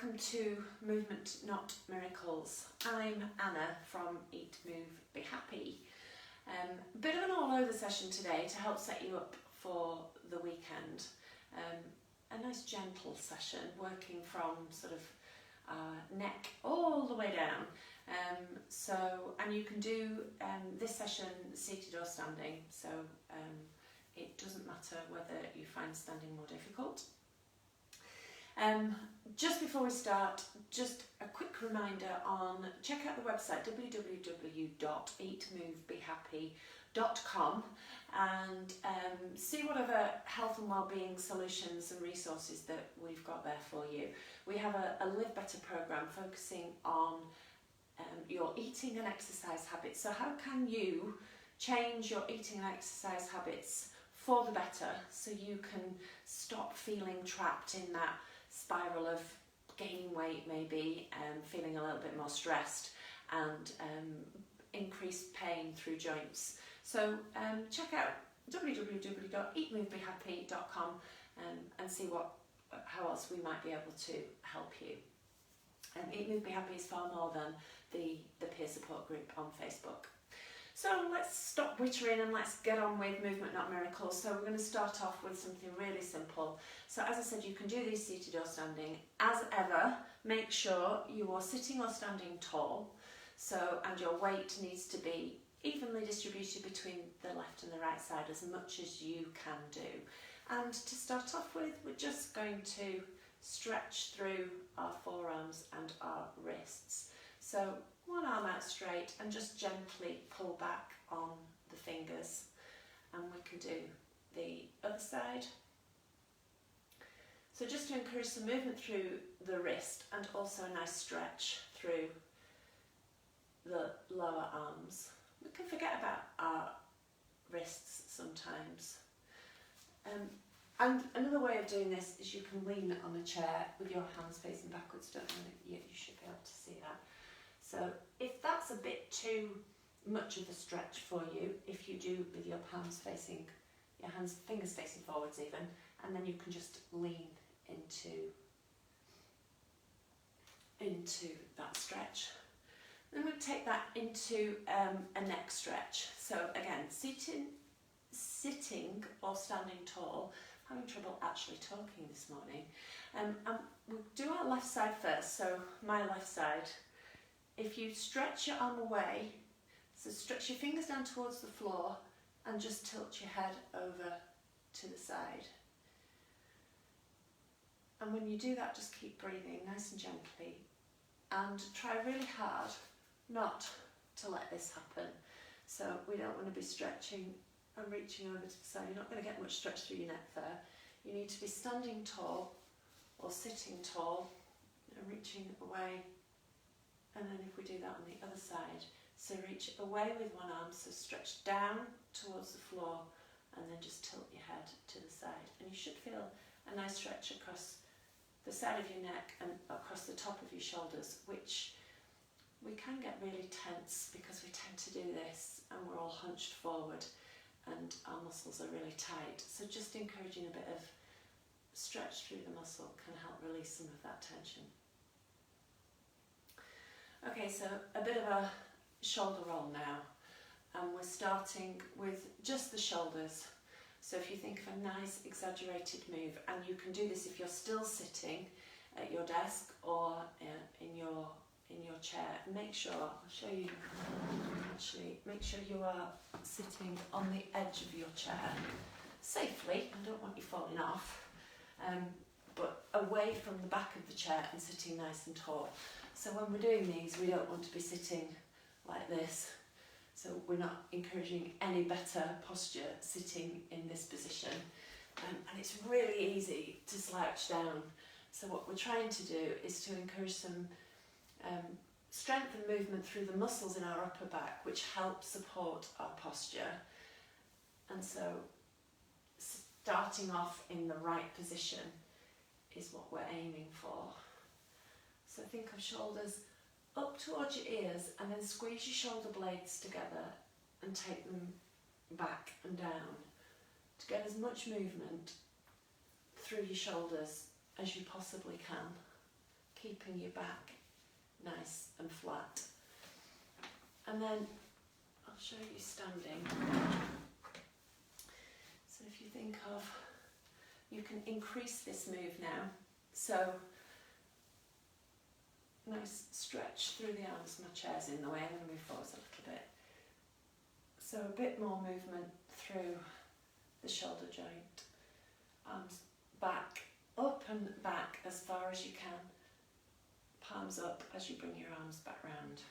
welcome to Movement Not Miracles. I'm Anna from Eat, Move, Be Happy. A bit of an all over session today to help set you up for the weekend. A nice gentle session working from sort of neck all the way down. And you can do this session seated or standing, so it doesn't matter whether you find standing more difficult. Just before we start, just a quick reminder check out the website www.eatmovebehappy.com and see whatever health and wellbeing solutions and resources that we've got there for you. We have a Live Better programme focusing on your eating and exercise habits. So how can you change your eating and exercise habits for the better so you can stop feeling trapped in that spiral of gaining weight, maybe feeling a little bit more stressed and increased pain through joints. So check out www.eatmovebehappy.com and see how else we might be able to help you. Eat Move Be Happy is far more than the peer support group on Facebook. So let's stop wittering and let's get on with Movement Not Miracles. So we're going to start off with something really simple. So as I said, you can do these seated or standing. As ever, make sure you are sitting or standing tall. And your weight needs to be evenly distributed between the left and the right side as much as you can do. And to start off with, we're just going to stretch through our forearms and our wrists. So one arm out straight and just gently pull back on the fingers, and we can do the other side. So just to encourage some movement through the wrist and also a nice stretch through the lower arms. We can forget about our wrists sometimes. And another way of doing this is you can lean on a chair with your hands facing backwards. Don't know, you should be able to see that. So if that's a bit too much of a stretch for you, if you do with your fingers facing forwards even, and then you can just lean into that stretch. Then we take that into a neck stretch. So again, sitting or standing tall. I'm having trouble actually talking this morning. And we'll do our left side first. So my left side. If you stretch your arm away, so stretch your fingers down towards the floor and just tilt your head over to the side. And when you do that, just keep breathing nice and gently and try really hard not to let this happen. So we don't want to be stretching and reaching over to the side. You're not going to get much stretch through your neck there. You need to be standing tall or sitting tall and reaching away. And then if we do that on the other side, so reach away with one arm, so stretch down towards the floor and then just tilt your head to the side. And you should feel a nice stretch across the side of your neck and across the top of your shoulders, which we can get really tense because we tend to do this and we're all hunched forward and our muscles are really tight. So just encouraging a bit of stretch through the muscle can help release some of that tension. Okay, so a bit of a shoulder roll now, and we're starting with just the shoulders. So if you think of a nice exaggerated move, and you can do this if you're still sitting at your desk or in your chair. Make sure, I'll show you, actually, make sure you are sitting on the edge of your chair safely. I don't want you falling off, but away from the back of the chair and sitting nice and tall. So when we're doing these, we don't want to be sitting like this. So we're not encouraging any better posture sitting in this position. And it's really easy to slouch down. So what we're trying to do is to encourage some strength and movement through the muscles in our upper back, which help support our posture. And so starting off in the right position is what we're aiming for. So think of shoulders up towards your ears and then squeeze your shoulder blades together and take them back and down to get as much movement through your shoulders as you possibly can. keeping your back nice and flat. And then I'll show you standing. So if you think of, you can increase this move now. So nice stretch through the arms. My chair's in the way, I'm going to move forwards a little bit. So a bit more movement through the shoulder joint. Arms back, up and back as far as you can. Palms up as you bring your arms back round.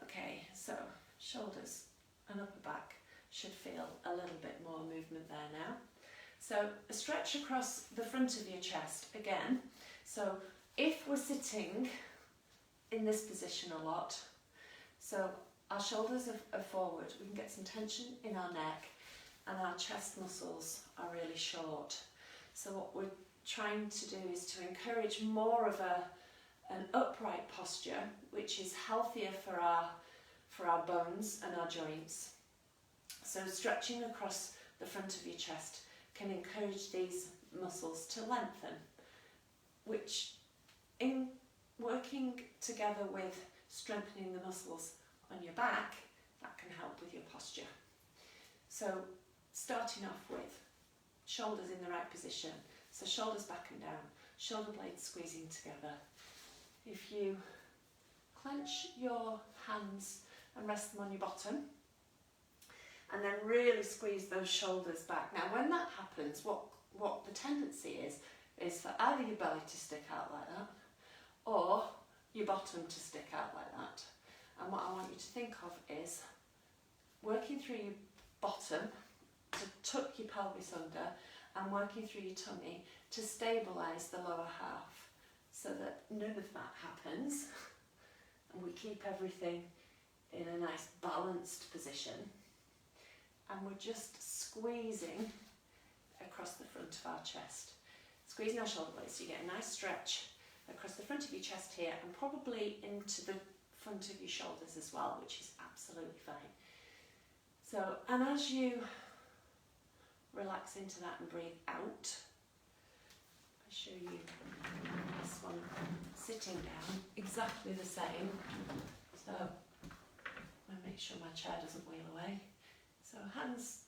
Okay, so shoulders and upper back should feel a little bit more movement there now. So a stretch across the front of your chest again. So if we're sitting in this position a lot, so our shoulders are forward, we can get some tension in our neck and our chest muscles are really short. So what we're trying to do is to encourage more of an upright posture, which is healthier for our bones and our joints. So stretching across the front of your chest can encourage these muscles to lengthen, which in working together with strengthening the muscles on your back, that can help with your posture. So starting off with shoulders in the right position, so shoulders back and down, shoulder blades squeezing together. If you clench your hands and rest them on your bottom, and then really squeeze those shoulders back. Now when that happens, what the tendency is for either your belly to stick out like that, or your bottom to stick out like that. And what I want you to think of is working through your bottom to tuck your pelvis under, and working through your tummy to stabilise the lower half, so that none of that happens and we keep everything in a nice balanced position, and we're just squeezing across the front of our chest, squeezing our shoulder blades so you get a nice stretch across the front of your chest here, and probably into the front of your shoulders as well, which is absolutely fine. So, and as you relax into that and breathe out, I show you this one sitting down, exactly the same. So I make sure my chair doesn't wheel away. So hands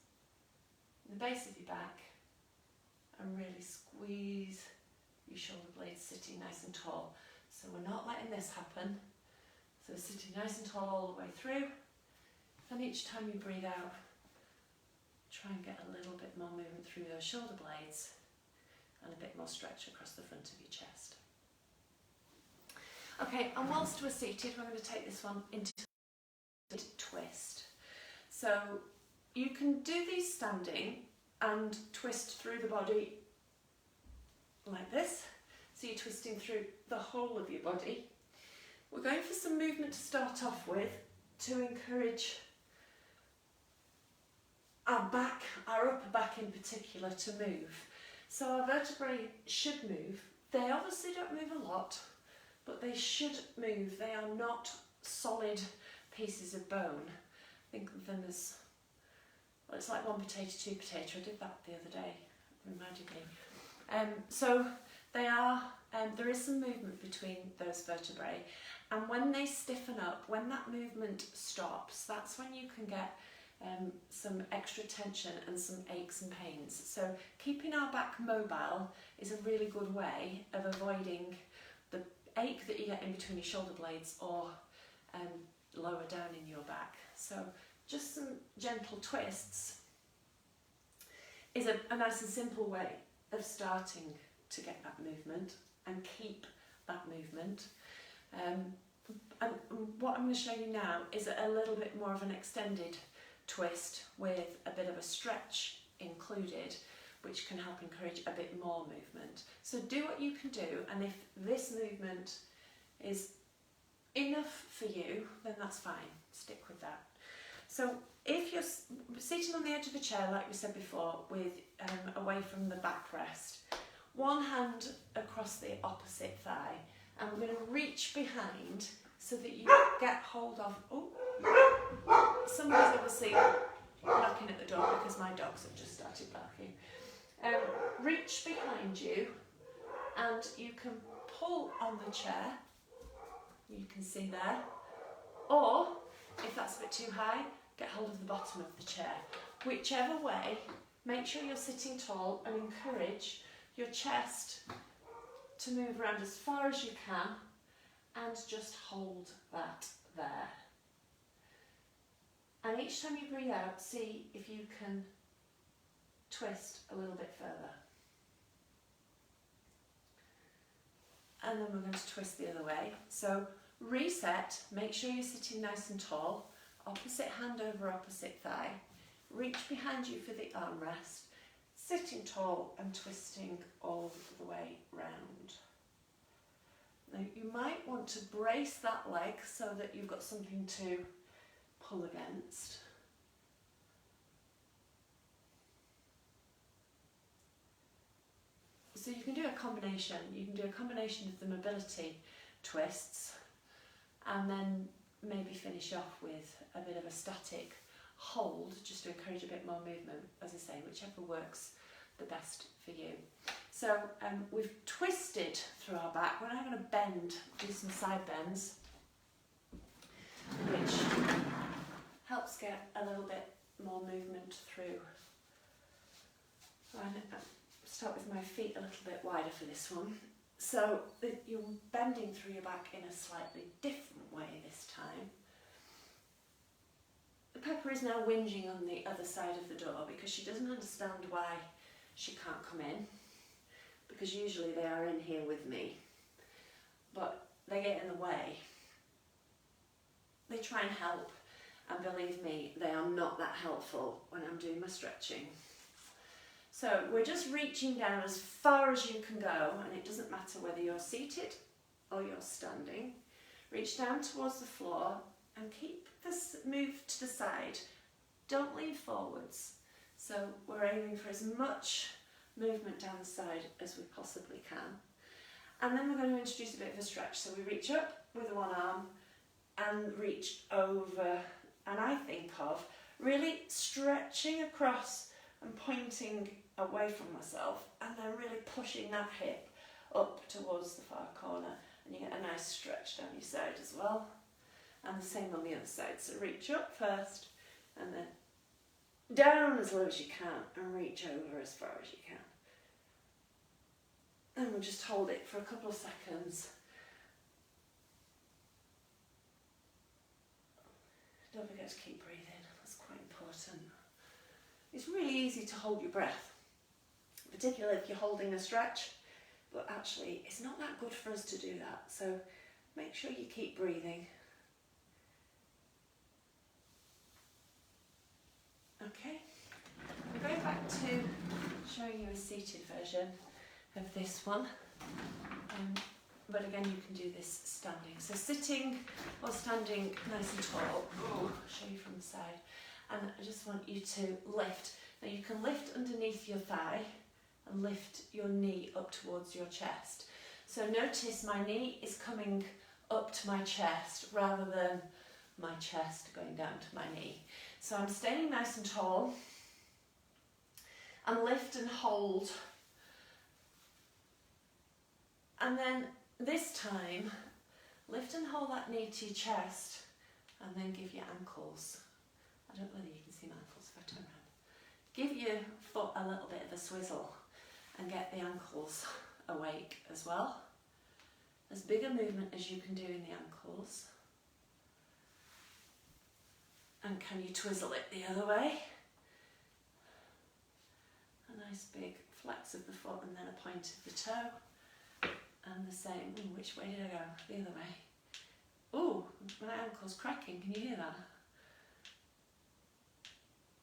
in the base of your back, and really squeeze your shoulder blades sitting nice and tall. So we're not letting this happen. So sitting nice and tall all the way through, and each time you breathe out, try and get a little bit more movement through those shoulder blades and a bit more stretch across the front of your chest. Okay, and whilst we're seated, we're going to take this one into twist. So you can do these standing and twist through the body like this. So you're twisting through the whole of your body. We're going for some movement to start off with to encourage our back, our upper back in particular, to move. So our vertebrae should move. They obviously don't move a lot, but they should move. They are not solid pieces of bone. Think of them as, well, it's like one potato, two potato. I did that the other day, reminded me. So they are, there is some movement between those vertebrae, and when they stiffen up, when that movement stops, that's when you can get some extra tension and some aches and pains. So keeping our back mobile is a really good way of avoiding the ache that you get in between your shoulder blades or lower down in your back. So just some gentle twists is a nice and simple way of starting to get that movement and keep that movement. And what I'm going to show you now is a little bit more of an extended twist with a bit of a stretch included, which can help encourage a bit more movement. So do what you can do, and if this movement is enough for you, then that's fine, stick with that. So if you're sitting on the edge of the chair, like we said before, with away from the backrest, one hand across the opposite thigh, and we're going to reach behind so that you get hold of, somebody's obviously knocking at the door because my dogs have just started barking. Reach behind you, and you can pull on the chair, you can see there, or if that's a bit too high, get hold of the bottom of the chair. Whichever way, make sure you're sitting tall and encourage your chest to move around as far as you can and just hold that there. And each time you breathe out, see if you can twist a little bit further. And then we're going to twist the other way. So reset, make sure you're sitting nice and tall, opposite hand over opposite thigh, reach behind you for the armrest, sitting tall and twisting all the way round. Now you might want to brace that leg so that you've got something to pull against. So you can do a combination. You can do a combination of the mobility twists and then maybe finish off with a bit of a static hold just to encourage a bit more movement, as I say, whichever works the best for you. So we've twisted through our back. We're now going to bend, do some side bends, which helps get a little bit more movement through. And start with my feet a little bit wider for this one. So you're bending through your back in a slightly different way this time. Pepper is now whinging on the other side of the door because she doesn't understand why she can't come in, because usually they are in here with me, but they get in the way. They try and help, and believe me, they are not that helpful when I'm doing my stretching. So we're just reaching down as far as you can go, and it doesn't matter whether you're seated or you're standing. Reach down towards the floor and keep this move to the side. Don't lean forwards. So we're aiming for as much movement down the side as we possibly can. And then we're going to introduce a bit of a stretch. So we reach up with one arm and reach over, and I think of really stretching across and pointing away from myself, and then really pushing that hip up towards the far corner, and you get a nice stretch down your side as well. And the same on the other side. So reach up first, and then down as low as you can, and reach over as far as you can. And we'll just hold it for a couple of seconds. Don't forget to keep breathing, that's quite important. It's really easy to hold your breath, particularly if you're holding a stretch, but actually it's not that good for us to do that, so make sure you keep breathing. Okay, we're going back to showing you a seated version of this one, but again you can do this standing. So sitting or standing nice and tall. I'll show you from the side. And I just want you to lift. Now you can lift underneath your thigh and lift your knee up towards your chest. So notice my knee is coming up to my chest rather than my chest going down to my knee. So I'm staying nice and tall, and lift and hold. And then this time, lift and hold that knee to your chest, and then give your ankles. I don't know whether you can see my ankles if I turn around. Give your foot a little bit of a swizzle and get the ankles awake as well. As big a movement as you can do in the ankles. And can you twizzle it the other way? A nice big flex of the foot and then a point of the toe. And the same. Ooh, which way did I go? The other way. Ooh, my ankle's cracking. Can you hear that?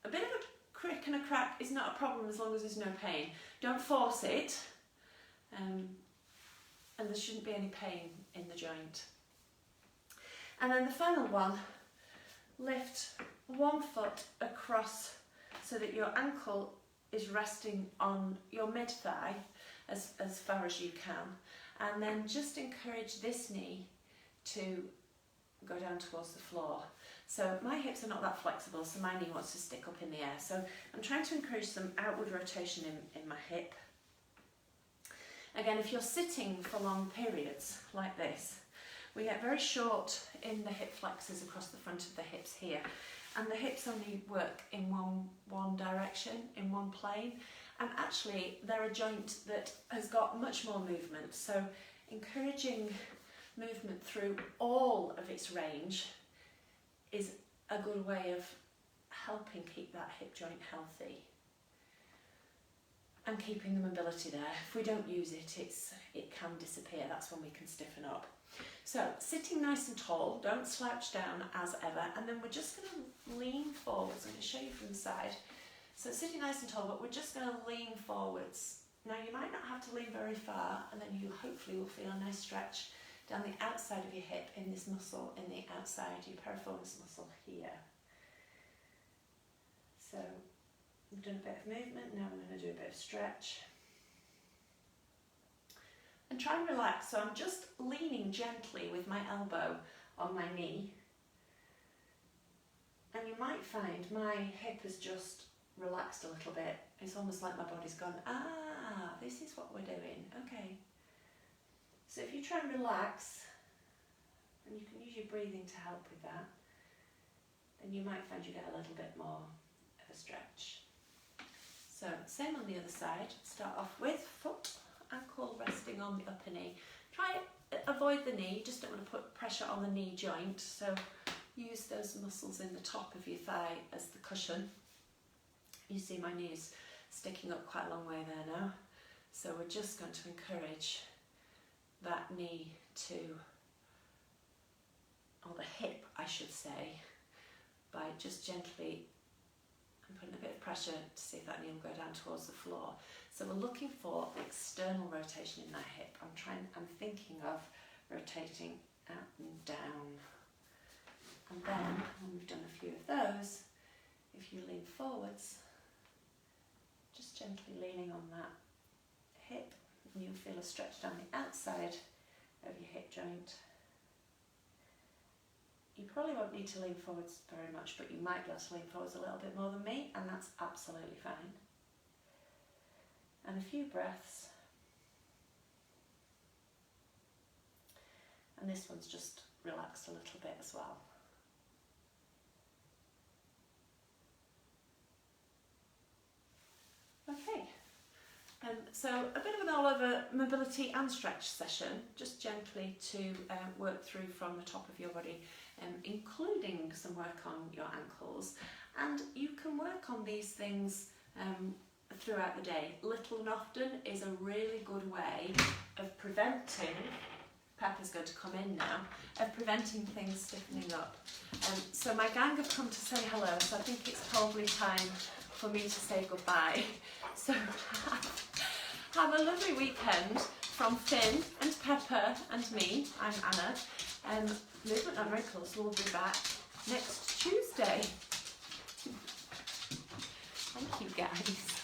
A bit of a crick and a crack is not a problem as long as there's no pain. Don't force it, and there shouldn't be any pain in the joint. And then the final one, lift one foot across so that your ankle is resting on your mid-thigh as far as you can, and then just encourage this knee to go down towards the floor. So my hips are not that flexible, so my knee wants to stick up in the air. So I'm trying to encourage some outward rotation in my hip. Again, if you're sitting for long periods like this, we get very short in the hip flexors across the front of the hips here, and the hips only work in one direction, in one plane, and actually they're a joint that has got much more movement, so encouraging movement through all of its range is a good way of helping keep that hip joint healthy and keeping the mobility there. If we don't use it, it can disappear. That's when we can stiffen up. So sitting nice and tall, don't slouch down as ever, and then we're just going to lean forwards. I'm going to show you from the side. So sitting nice and tall, but we're just going to lean forwards. Now you might not have to lean very far, and then you hopefully will feel a nice stretch down the outside of your hip in this muscle in the outside, your piriformis muscle here. So we've done a bit of movement, now I'm going to do a bit of stretch. And try and relax, so I'm just leaning gently with my elbow on my knee. And you might find my hip has just relaxed a little bit. It's almost like my body's gone, ah, this is what we're doing, okay. So if you try and relax, and you can use your breathing to help with that, then you might find you get a little bit more of a stretch. So same on the other side, start off with foot, ankle resting on the upper knee. Try avoid the knee, you just don't want to put pressure on the knee joint, so use those muscles in the top of your thigh as the cushion. You see my knee's sticking up quite a long way there now, so we're just going to encourage that knee to, or the hip I should say, by just gently and putting a bit of pressure to see if that knee will go down towards the floor. So we're looking for external rotation in that hip. I'm thinking of rotating out and down. And then, when we've done a few of those, if you lean forwards, just gently leaning on that hip, and you'll feel a stretch down the outside of your hip joint. You probably won't need to lean forwards very much, but you might be able to lean forwards a little bit more than me, and that's absolutely fine. And a few breaths. And this one's just relaxed a little bit as well. Okay. So a bit of an all-over mobility and stretch session, just gently to work through from the top of your body, including some work on your ankles. And you can work on these things throughout the day. Little and often is a really good way of preventing, Pepper's going to come in now, of preventing things stiffening up. So my gang have come to say hello, so I think it's probably time for me to say goodbye. So have a lovely weekend from Finn and Pepper and me. I'm Anna. Movement and Miracles will be back next Tuesday. Thank you guys.